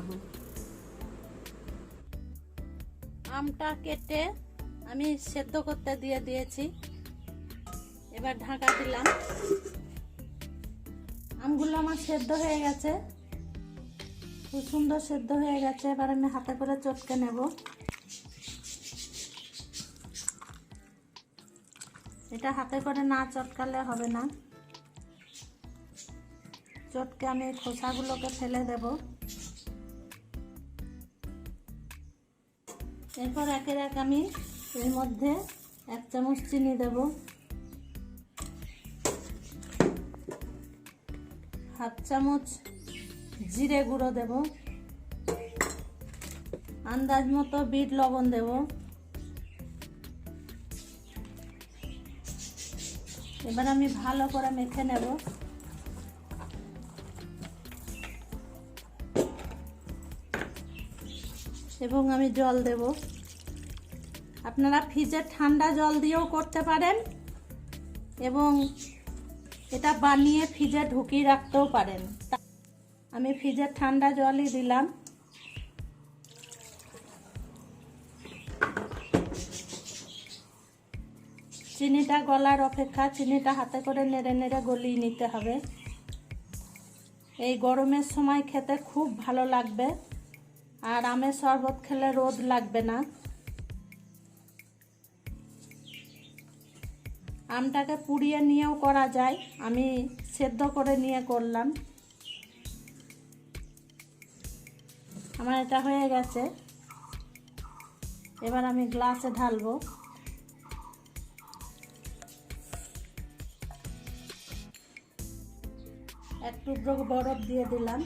বানাবো। আমটা কেটে আমি সেদ্ধ করতে দিয়ে দিয়েছি। এবার ঢাকা দিলাম। আমগুলো আমার সেদ্ধ হয়ে গেছে, খুব সুন্দর সেদ্ধ হয়ে গেছে। এবার আমি হাতে করে চটকে নেব। এটা হাতে করে না চটকালে হবে না, চটকে আমি খোসাগুলোকে ফেলে দেব। এরপর একের এক আমি এর মধ্যে 1 চামচ চিনি দেব, 1/2 চামচ জিরে গুঁড়ো দেব, আন্দাজ মতো বিট লবণ দেব। এবার আমি ভালো করে মেখে নেব। এবং আমি জল দেব। আপনারা ফ্রিজের ঠান্ডা জল দিয়েও করতে পারেন এবং এটা বানিয়ে ফ্রিজে ঢুকিয়ে রাখতেও পারেন। আমি ফ্রিজের ঠান্ডা জলই দিলাম। চিনিটা গলার অপেক্ষা, চিনিটা হাতে করে নেড়ে নেড়ে গলিয়ে নিতে হবে। এই গরমের সময় খেতে খুব ভালো লাগবে, আর আমের শরবত খেলে রোদ লাগবে না। আমটাকে পুড়িয়ে নিয়েও করা যায়, আমি সেদ্ধ করে নিয়ে করলাম। আমার এটা হয়ে গেছে। এবার আমি গ্লাসে ঢালবো। এক টুকরো বরফ দিয়ে দিলাম।